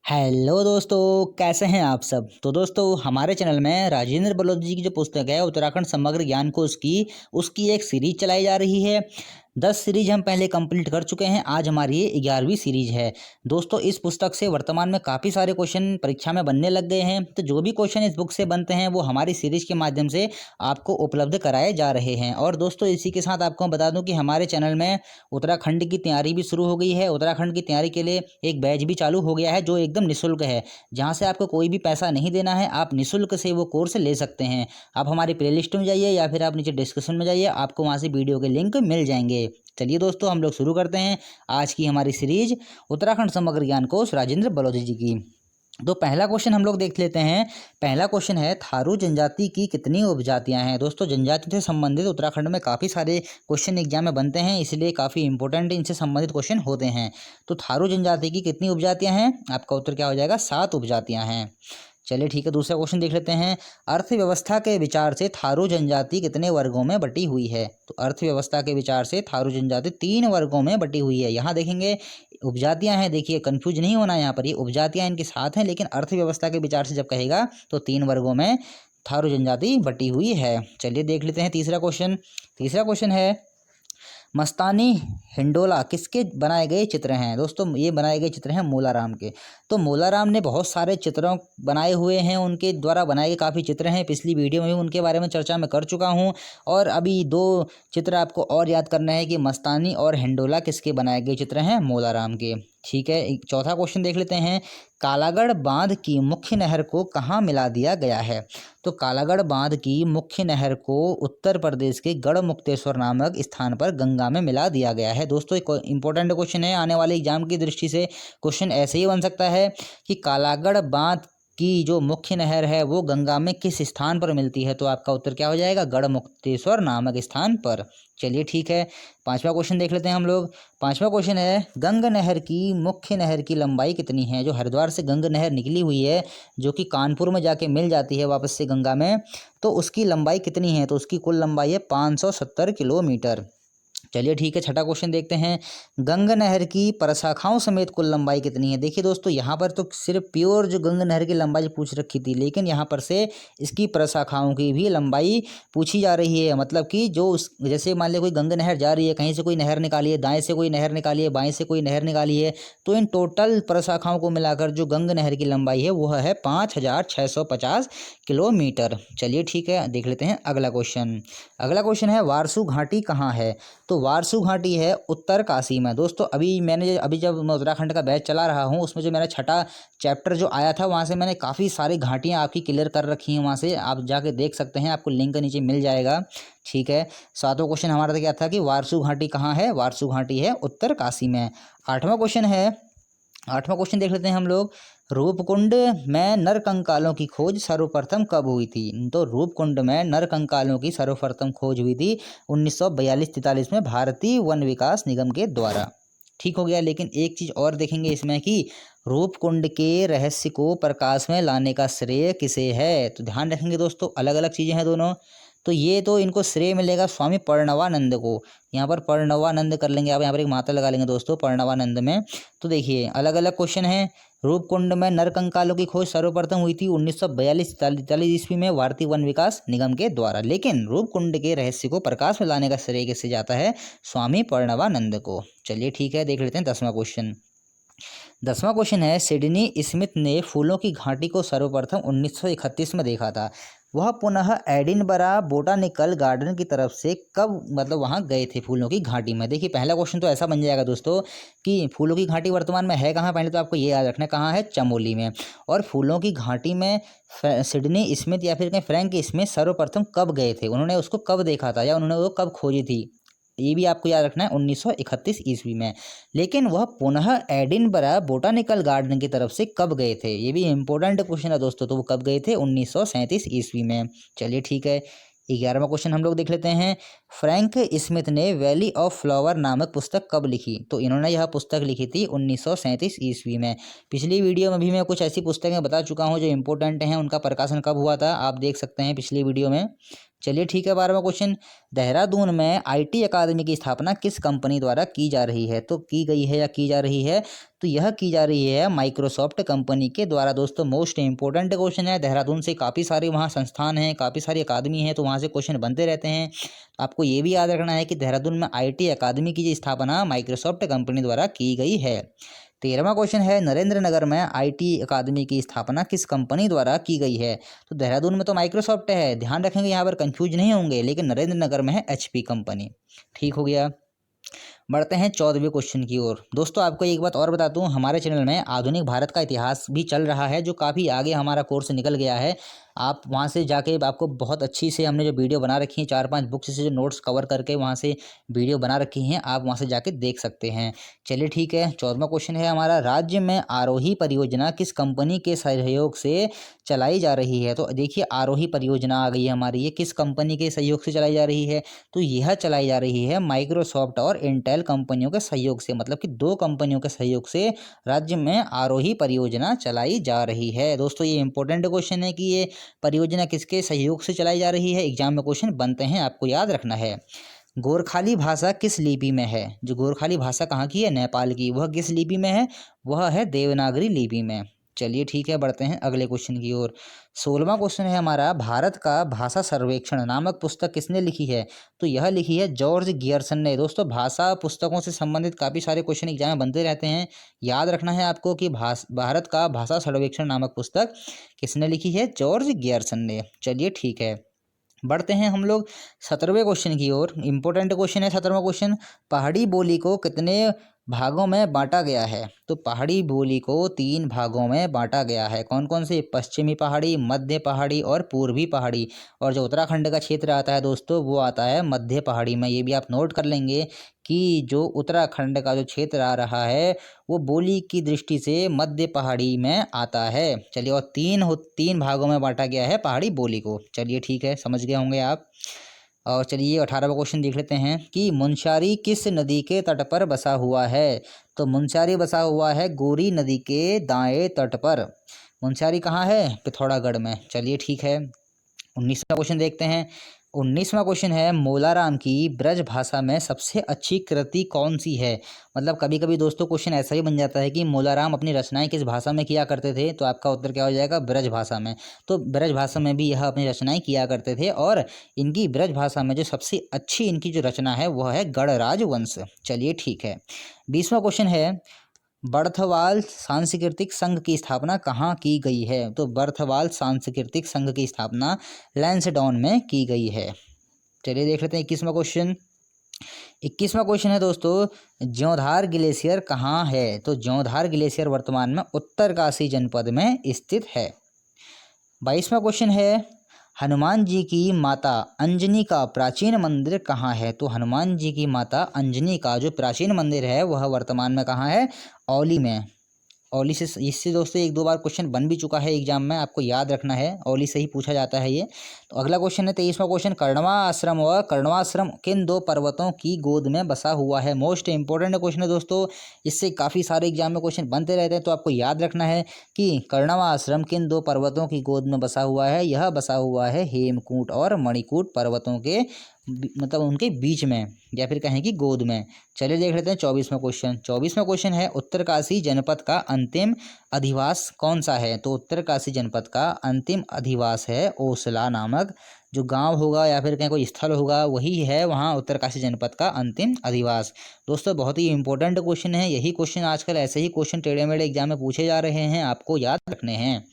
Hello दोस्तों, कैसे हैं आप सब। तो दोस्तों, हमारे चैनल में राजेंद्र बलोच जी की जो पुस्तक है उत्तराखंड समग्र ज्ञान कोश की उसकी एक सीरीज चलाई जा रही है। 10 सीरीज हम पहले कंप्लीट कर चुके हैं। आज हमारी ये 11वीं सीरीज है। दोस्तों, इस पुस्तक से वर्तमान में काफ़ी सारे क्वेश्चन परीक्षा में बनने लग गए हैं। तो जो भी क्वेश्चन इस बुक से बनते हैं वो हमारी सीरीज के माध्यम से आपको उपलब्ध कराए जा रहे हैं। और दोस्तों, इसी के साथ आपको बता दूं कि हमारे चैनल में उत्तराखंड की तैयारी भी शुरू हो गई है। उत्तराखंड की तैयारी के लिए एक बैच भी चालू हो गया है जो एकदम निःशुल्क है, जहां से आपको कोई भी पैसा नहीं देना है। आप निःशुल्क से वो कोर्स ले सकते हैं। आप हमारी प्लेलिस्ट में जाइए या फिर आप नीचे डिस्क्रिप्शन में जाइए, आपको वहां से वीडियो के लिंक मिल जाएंगे। चलिए दोस्तों, हम लोग शुरू करते हैं आज की हमारी सीरीज उत्तराखंड समग्र ज्ञान कोश राजेंद्र बलोच जी की। तो पहला क्वेश्चन हम लोग देख लेते हैं। पहला क्वेश्चन है, थारू जनजाति की कितनी उपजातियां हैं। दोस्तों, जनजाति से संबंधित उत्तराखंड में काफ़ी सारे क्वेश्चन एग्जाम में बनते हैं, इसलिए काफ़ी इंपॉर्टेंट इनसे संबंधित क्वेश्चन होते हैं। तो थारू जनजाति की कितनी उपजातियां हैं, आपका उत्तर क्या हो जाएगा, 7 उपजातियां हैं। चलिए ठीक है, दूसरा क्वेश्चन देख लेते हैं। अर्थव्यवस्था के विचार से थारू जनजाति कितने वर्गों में बटी हुई है। तो अर्थव्यवस्था के विचार से थारू जनजाति 3 वर्गों में बटी हुई है। यहाँ देखेंगे उपजातियां हैं, देखिए कंफ्यूज नहीं होना, यहाँ पर ये उपजातियां इनके साथ हैं, लेकिन अर्थव्यवस्था के विचार से जब कहेगा तो 3 वर्गों में थारू जनजाति बटी हुई है। चलिए देख लेते हैं तीसरा क्वेश्चन। तीसरा क्वेश्चन है, मस्तानी हिंडोला किसके बनाए गए चित्र हैं। दोस्तों, ये बनाए गए चित्र हैं मोलाराम के। तो मोलाराम ने बहुत सारे चित्रों बनाए हुए हैं, उनके द्वारा बनाए गए काफ़ी चित्र हैं। पिछली वीडियो में भी उनके बारे में चर्चा मैं कर चुका हूं। और अभी 2 चित्र आपको और याद करना है कि मस्तानी और हिंडोला किसके बनाए गए चित्र हैं, मोलाराम के। ठीक है, एक चौथा क्वेश्चन देख लेते हैं। कालागढ़ बांध की मुख्य नहर को कहाँ मिला दिया गया है। तो कालागढ़ बांध की मुख्य नहर को उत्तर प्रदेश के गढ़मुक्तेश्वर नामक स्थान पर गंगा में मिला दिया गया है। दोस्तों, एक इंपॉर्टेंट क्वेश्चन है, आने वाले एग्जाम की दृष्टि से क्वेश्चन ऐसे ही बन सकता है कि कालागढ़ बांध की जो मुख्य नहर है वो गंगा में किस स्थान पर मिलती है। तो आपका उत्तर क्या हो जाएगा, गढ़मुक्तेश्वर नामक स्थान पर। चलिए ठीक है, पांचवा क्वेश्चन देख लेते हैं हम लोग। पांचवा क्वेश्चन है, गंग नहर की मुख्य नहर की लंबाई कितनी है। जो हरिद्वार से गंग नहर निकली हुई है, जो कि कानपुर में जाके मिल जाती है वापस से गंगा में, तो उसकी लंबाई कितनी है। तो उसकी कुल लंबाई है 570 किलोमीटर। चलिए ठीक है, छठा क्वेश्चन देखते हैं। गंग नहर की प्रशाखाओं समेत कुल लंबाई कितनी है। देखिए दोस्तों, यहाँ पर तो सिर्फ प्योर जो गंग नहर की लंबाई पूछ रखी थी, लेकिन यहाँ पर से इसकी प्रशाखाओं की भी लंबाई पूछी जा रही है। मतलब कि जो जैसे मान लिया कोई गंग नहर जा रही है, कहीं से कोई नहर निकाली है, दाएं से कोई नहर निकाली है, बाएं से कोई नहर निकाली है, तो इन टोटल प्रशाखाओं को मिलाकर जो गंग नहर की लंबाई है वह है 5650 किलोमीटर। चलिए ठीक है, देख लेते हैं अगला क्वेश्चन। अगला क्वेश्चन है, वारसू घाटी कहाँ है। तो वारसू घाटी है उत्तरकाशी में। दोस्तों, अभी जब मैं उत्तराखंड का बैच चला रहा हूँ, उसमें जो मेरा छठा चैप्टर जो आया था, वहाँ से मैंने काफ़ी सारी घाटियाँ आपकी क्लियर कर रखी हैं। वहाँ से आप जाके देख सकते हैं, आपको लिंक नीचे मिल जाएगा। ठीक है, सातवां क्वेश्चन हमारा क्या था कि वारसू घाटी कहाँ है। वारसू घाटी है उत्तरकाशी में। आठवां क्वेश्चन है, आठवां क्वेश्चन देख लेते हैं हम लोग। रूपकुंड में नर कंकालों की खोज सर्वप्रथम कब हुई थी। तो रूपकुंड में नर कंकालों की सर्वप्रथम खोज हुई थी 1942-43 में भारतीय वन विकास निगम के द्वारा। ठीक हो गया, लेकिन एक चीज़ और देखेंगे इसमें कि रूपकुंड के रहस्य को प्रकाश में लाने का श्रेय किसे है। तो ध्यान रखेंगे दोस्तों, अलग अलग चीज़ें हैं दोनों। तो ये तो इनको श्रेय मिलेगा स्वामी प्रणवानंद को। यहाँ पर प्रणवानंद कर लेंगे आप, यहाँ पर एक मात्रा लगा लेंगे दोस्तों प्रणवानंद में। तो देखिए, अलग अलग क्वेश्चन है। रूपकुंड में नर कंकालों की खोज सर्वप्रथम हुई थी 1942-43 ईस्वी में भारतीय वन विकास निगम के द्वारा, लेकिन रूपकुंड के रहस्य को प्रकाश में लाने का श्रेय किससे जाता है, स्वामी प्रणवानंद को। चलिए ठीक है, देख लेते हैं 10वां क्वेश्चन। 10वां क्वेश्चन है, सिडनी स्मिथ ने फूलों की घाटी को सर्वप्रथम 1931 में देखा था। वह पुनः एडिनबरा बोटानिकल गार्डन की तरफ से कब, मतलब वहाँ गए थे फूलों की घाटी में। देखिए, पहला क्वेश्चन तो ऐसा बन जाएगा दोस्तों कि फूलों की घाटी वर्तमान में है कहाँ। पहले तो आपको ये याद रखना है कहाँ है, चमोली में। और फूलों की घाटी में सिडनी स्मिथ या फिर कहीं फ्रैंक स्मिथ सर्वप्रथम कब गए थे, उन्होंने उसको कब देखा था या उन्होंने वो कब खोजी थी, ये भी आपको याद रखना है, 1931 ईस्वी में। लेकिन वह पुनः एडिनबरा बोटानिकल गार्डन की तरफ से कब गए थे, ये भी इंपॉर्टेंट क्वेश्चन है दोस्तों। तो वो कब गए थे, 1937 ईस्वी में। चलिए ठीक है, 11वां क्वेश्चन हम लोग देख लेते हैं। फ्रैंक स्मिथ ने वैली ऑफ फ्लावर नामक पुस्तक कब लिखी? तो इन्होंने यह पुस्तक लिखी थी 1937 ईस्वी में। पिछली वीडियो में भी मैं कुछ ऐसी पुस्तकें बता चुका हूँ जो इंपॉर्टेंट हैं, उनका प्रकाशन कब हुआ था आप देख सकते हैं पिछली वीडियो में। चलिए ठीक है, 12वां क्वेश्चन, देहरादून में आईटी अकादमी की स्थापना किस कंपनी द्वारा की जा रही है? तो की गई है या की जा रही है? तो यह की जा रही है माइक्रोसॉफ्ट कंपनी के द्वारा। दोस्तों मोस्ट इंपॉर्टेंट क्वेश्चन है, देहरादून से काफ़ी सारे वहाँ संस्थान हैं, काफ़ी सारी अकादमी है, तो वहाँ से क्वेश्चन बनते रहते हैं। आपको ये भी याद रखना है कि देहरादून में आईटी अकादमी की स्थापना माइक्रोसॉफ्ट कंपनी द्वारा की गई है। 13वां क्वेश्चन है, नरेंद्र नगर में आईटी अकादमी की स्थापना किस कंपनी द्वारा की गई है? तो देहरादून में तो माइक्रोसॉफ्ट है, ध्यान रखेंगे यहाँ पर कंफ्यूज नहीं होंगे, लेकिन नरेंद्र नगर में है एचपी कंपनी। ठीक हो गया। बढ़ते हैं 14वें क्वेश्चन की ओर। दोस्तों आपको एक बात और बता दूं, हमारे चैनल में आधुनिक भारत का इतिहास भी चल रहा है, जो काफ़ी आगे हमारा कोर्स निकल गया है। आप वहां से जाके आपको बहुत अच्छी से हमने जो वीडियो बना रखी है, 4-5 बुक्स से जो नोट्स कवर करके वहां से वीडियो बना रखी हैं, आप वहां से जाके देख सकते हैं। चलिए ठीक है, 14वां क्वेश्चन है हमारा, राज्य में आरोही परियोजना किस कंपनी के सहयोग से चलाई जा रही है? तो देखिए आरोही परियोजना आ गई है हमारी, ये किस कंपनी के सहयोग से चलाई जा रही है? तो यह चलाई जा रही है माइक्रोसॉफ्ट और इंटेल कंपनियों के सहयोग से, मतलब कि 2 कंपनियों के सहयोग से राज्य में आरोही परियोजना चलाई जा रही है। दोस्तों ये इंपॉर्टेंट क्वेश्चन है कि ये परियोजना किसके सहयोग से चलाई जा रही है, एग्जाम में क्वेश्चन बनते हैं, आपको याद रखना है। गोरखाली भाषा किस लिपि में है? जो गोरखाली भाषा कहाँ की है? नेपाल की। वह किस लिपि में है? वह है देवनागरी लिपि में। चलिए ठीक है, बढ़ते हैं अगले क्वेश्चन की ओर। 16वां क्वेश्चन है हमारा, भारत का भाषा सर्वेक्षण नामक पुस्तक किसने लिखी है? तो यह लिखी है जॉर्ज गियर्सन ने। दोस्तों भाषा पुस्तकों से संबंधित काफ़ी सारे क्वेश्चन एग्जाम में बनते रहते हैं, याद रखना है आपको कि भारत का भाषा सर्वेक्षण नामक पुस्तक किसने लिखी है? जॉर्ज गियर्सन ने। चलिए ठीक है, बढ़ते हैं हम लोग 17वें क्वेश्चन की ओर। इंपॉर्टेंट क्वेश्चन है 17वां क्वेश्चन, पहाड़ी बोली को कितने भागों में बांटा गया है? तो पहाड़ी बोली को 3 भागों में बांटा गया है। कौन कौन से? पश्चिमी पहाड़ी, मध्य पहाड़ी और पूर्वी पहाड़ी। और जो उत्तराखंड का क्षेत्र आता है दोस्तों, वो आता है मध्य पहाड़ी में। ये भी आप नोट कर लेंगे कि जो उत्तराखंड का जो क्षेत्र आ रहा है वो बोली की दृष्टि से मध्य पहाड़ी में आता है। चलिए, और 3 भागों में बांटा गया है पहाड़ी बोली को। चलिए ठीक है, समझ गए होंगे आप। और चलिए 18वां क्वेश्चन देख लेते हैं कि मुनस्यारी किस नदी के तट पर बसा हुआ है? तो मुनस्यारी बसा हुआ है गोरी नदी के दाएं तट पर। मुनस्यारी कहाँ है? पिथौरागढ़ में। चलिए ठीक है, 19वां क्वेश्चन देखते हैं। 19वां क्वेश्चन है, मोलाराम की ब्रज भाषा में सबसे अच्छी कृति कौन सी है? मतलब कभी कभी दोस्तों क्वेश्चन ऐसा ही बन जाता है कि मोलाराम अपनी रचनाएं किस भाषा में किया करते थे, तो आपका उत्तर क्या हो जाएगा? ब्रज भाषा में। तो ब्रज भाषा में भी यह अपनी रचनाएं किया करते थे, और इनकी ब्रज भाषा में जो सबसे अच्छी इनकी जो रचना है वह है गणराज वंश। चलिए ठीक है, 20वां क्वेश्चन है, बर्थवाल सांस्कृतिक संघ की स्थापना कहाँ की गई है? तो बर्थवाल सांस्कृतिक संघ की स्थापना लैंसडाउन में की गई है। चलिए देख लेते हैं 21वां क्वेश्चन। 21वां क्वेश्चन है दोस्तों, ज्योंधार ग्लेशियर कहाँ है? तो ज्योंधार ग्लेशियर वर्तमान में उत्तरकाशी जनपद में स्थित है। 22वां क्वेश्चन है, हनुमान जी की माता अंजनी का प्राचीन मंदिर कहाँ है? तो हनुमान जी की माता अंजनी का जो प्राचीन मंदिर है वह वर्तमान में कहाँ है? औली में। औली से इससे दोस्तों 1-2 बार क्वेश्चन बन भी चुका है एग्जाम में, आपको याद रखना है, औली से ही पूछा जाता है ये। तो अगला क्वेश्चन है 23वां क्वेश्चन, कर्णवा आश्रम व कर्णवाश्रम किन 2 पर्वतों की गोद में बसा हुआ है? मोस्ट इंपॉर्टेंट क्वेश्चन है दोस्तों, इससे काफ़ी सारे एग्जाम में क्वेश्चन बनते रहते हैं, तो आपको याद रखना है कि कर्णवा आश्रम किन 2 पर्वतों की गोद में बसा हुआ है? यह बसा हुआ है हेमकूट और मणिकूट पर्वतों के मतलब उनके बीच में, या फिर कहें कि गोद में। चलिए देख लेते हैं 24वां क्वेश्चन। 24वां क्वेश्चन है, उत्तरकाशी जनपद का अंतिम अधिवास कौन सा है? तो उत्तरकाशी जनपद का अंतिम अधिवास है ओसला नामक जो गांव होगा या फिर कहीं कोई स्थल होगा, वही है वहाँ उत्तरकाशी जनपद का अंतिम अधिवास। दोस्तों बहुत ही इंपॉर्टेंट क्वेश्चन है, यही क्वेश्चन आजकल ऐसे ही क्वेश्चन टेढ़े मेढ़े एग्जाम में पूछे जा रहे हैं, आपको याद रखने हैं।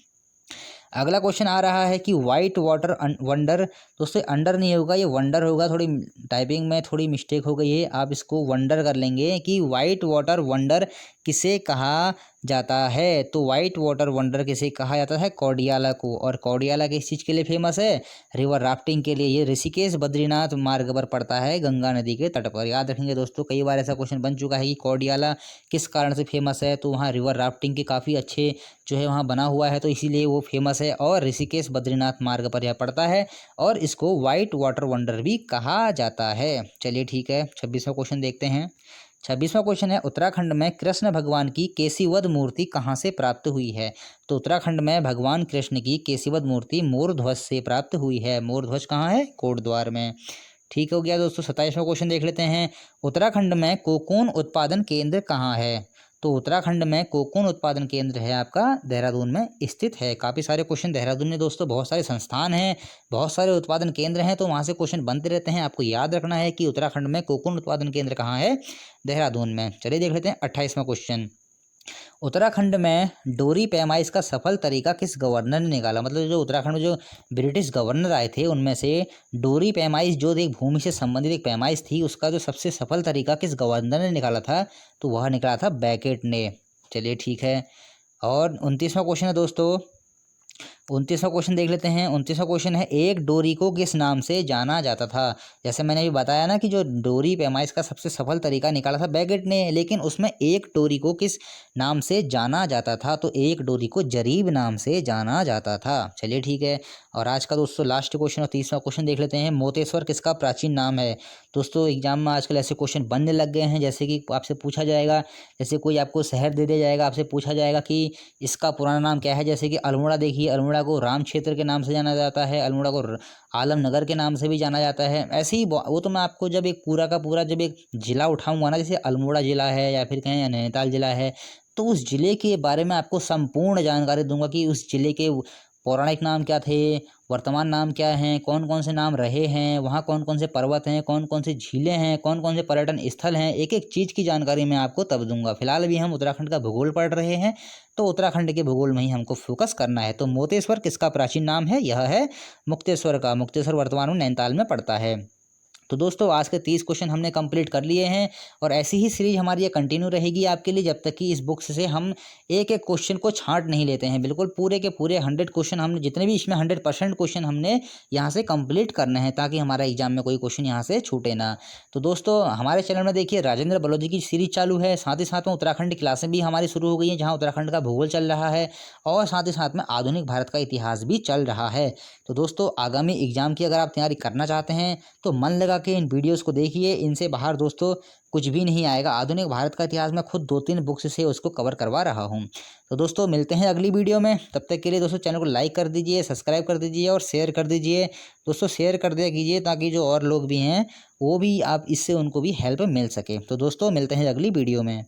अगला क्वेश्चन आ रहा है कि वाइट वाटर वंडर, दोस्तों अंडर नहीं होगा, ये वंडर होगा, थोड़ी टाइपिंग में थोड़ी मिस्टेक हो गई है, आप इसको वंडर कर लेंगे कि वाइट वाटर वंडर किसे कहा जाता है। तो वाइट वाटर वंडर किसे कहा जाता है? कौडियाला को। और कौडियाला किस चीज़ के लिए फेमस है? रिवर राफ्टिंग के लिए। ये ऋषिकेश बद्रीनाथ मार्ग पर पड़ता है, गंगा नदी के तट पर। याद रखेंगे दोस्तों, कई बार ऐसा क्वेश्चन बन चुका है कि कौडियाला किस कारण से फेमस है, तो वहाँ रिवर राफ्टिंग के काफ़ी अच्छे जो है वहाँ बना हुआ है, तो इसीलिए वो फेमस है। और ऋषिकेश बद्रीनाथ मार्ग पर यह पड़ता है और इसको वाइट वाटर वंडर भी कहा जाता है। चलिए ठीक है, 26वां क्वेश्चन देखते हैं। 26वां क्वेश्चन है, उत्तराखंड में कृष्ण भगवान की केसीवद मूर्ति कहाँ से प्राप्त हुई है? तो उत्तराखंड में भगवान कृष्ण की केसीवद मूर्ति मोर ध्वज से प्राप्त हुई है। मोर ध्वज कहाँ है? कोटद्वार में। ठीक हो गया दोस्तों। 27वां क्वेश्चन देख लेते हैं। उत्तराखंड में कोकून उत्पादन केंद्र कहाँ है? तो उत्तराखंड में कोकून उत्पादन केंद्र है आपका देहरादून में स्थित है। काफ़ी सारे क्वेश्चन देहरादून में दोस्तों, बहुत सारे संस्थान हैं, बहुत सारे उत्पादन केंद्र हैं, तो वहाँ से क्वेश्चन बनते रहते हैं। आपको याद रखना है कि उत्तराखंड में कोकून उत्पादन केंद्र कहाँ है? देहरादून में। चलिए देख लेते हैं 28वां क्वेश्चन। उत्तराखंड में डोरी पैमाइश का सफल तरीका किस गवर्नर ने निकाला? मतलब जो उत्तराखंड में जो ब्रिटिश गवर्नर आए थे उनमें से डोरी पैमाइश जो एक भूमि से संबंधित एक पैमाइश थी, उसका जो सबसे सफल तरीका किस गवर्नर ने निकाला था? तो वह निकाला था बैकेट ने। चलिए ठीक है। और 29वां क्वेश्चन है दोस्तों, 29वां क्वेश्चन देख लेते हैं। 29वां क्वेश्चन है, एक डोरी को किस नाम से जाना जाता था? जैसे मैंने अभी बताया ना कि जो डोरी पैमाइश का सबसे सफल तरीका निकाला था बैगेट ने, लेकिन उसमें एक डोरी को किस नाम से जाना जाता था? तो एक डोरी को जरीब नाम से जाना जाता था। चलिए ठीक है। और आज का दोस्तों लास्ट क्वेश्चन और 30वां क्वेश्चन देख लेते हैं। मोतेश्वर किसका प्राचीन नाम है? दोस्तों एग्जाम में आजकल ऐसे क्वेश्चन बनने लग गए हैं, जैसे कि आपसे पूछा जाएगा, जैसे कोई आपको शहर दे दिया जाएगा, आपसे पूछा जाएगा कि इसका पुराना नाम क्या है। जैसे कि अल्मोड़ा, देखिए अल्मोड़ा को राम क्षेत्र के नाम से जाना जाता है, अल्मोड़ा को आलमनगर के नाम से भी जाना जाता है। ऐसे ही वो तो मैं आपको जब एक पूरा का पूरा जब एक जिला उठाऊंगा ना, जैसे अल्मोड़ा जिला है या फिर कहें या नैनीताल जिला है, तो उस जिले के बारे में आपको संपूर्ण जानकारी दूंगा कि उस जिले के पौराणिक नाम क्या थे, वर्तमान नाम क्या हैं, कौन कौन से नाम रहे हैं, वहाँ कौन कौन से पर्वत हैं, कौन कौन सी झीलें हैं, कौन कौन से पर्यटन स्थल हैं, एक एक चीज़ की जानकारी मैं आपको तब दूंगा। फिलहाल भी हम उत्तराखंड का भूगोल पढ़ रहे हैं, तो उत्तराखंड के भूगोल में ही हमको फोकस करना है। तो मोतेश्वर किसका प्राचीन नाम है? यह है मुक्तेश्वर का। मुक्तेश्वर वर्तमान में नैनीताल में पड़ता है। तो दोस्तों आज के 30 क्वेश्चन हमने कंप्लीट कर लिए हैं और ऐसी ही सीरीज हमारी ये कंटिन्यू रहेगी आपके लिए, जब तक कि इस बुक्स से हम एक एक क्वेश्चन को छांट नहीं लेते हैं। बिल्कुल पूरे के पूरे 100 क्वेश्चन हमने, जितने भी इसमें 100% क्वेश्चन हमने यहाँ से कंप्लीट करने हैं, ताकि हमारा एग्जाम में कोई क्वेश्चन यहाँ से छूटे ना। तो दोस्तों हमारे चैनल में देखिए राजेंद्र बलोदी की सीरीज चालू है, साथ ही साथ में उत्तराखंड की क्लासें भी हमारी शुरू हो गई हैं, जहाँ उत्तराखंड का भूगोल चल रहा है और साथ ही साथ में आधुनिक भारत का इतिहास भी चल रहा है। तो दोस्तों आगामी एग्जाम की अगर आप तैयारी करना चाहते हैं तो मन लगा के इन वीडियोस को देखिए, इनसे बाहर दोस्तों कुछ भी नहीं आएगा। आधुनिक भारत का इतिहास मैं खुद 2-3 बुक्स से उसको कवर करवा रहा हूँ। तो दोस्तों मिलते हैं अगली वीडियो में, तब तक के लिए दोस्तों चैनल को लाइक कर दीजिए, सब्सक्राइब कर दीजिए और शेयर कर दीजिए। दोस्तों शेयर कर दिया कीजिए, ताकि जो और लोग भी हैं वो भी, आप इससे उनको भी हेल्प मिल सके। तो दोस्तों मिलते हैं अगली वीडियो में।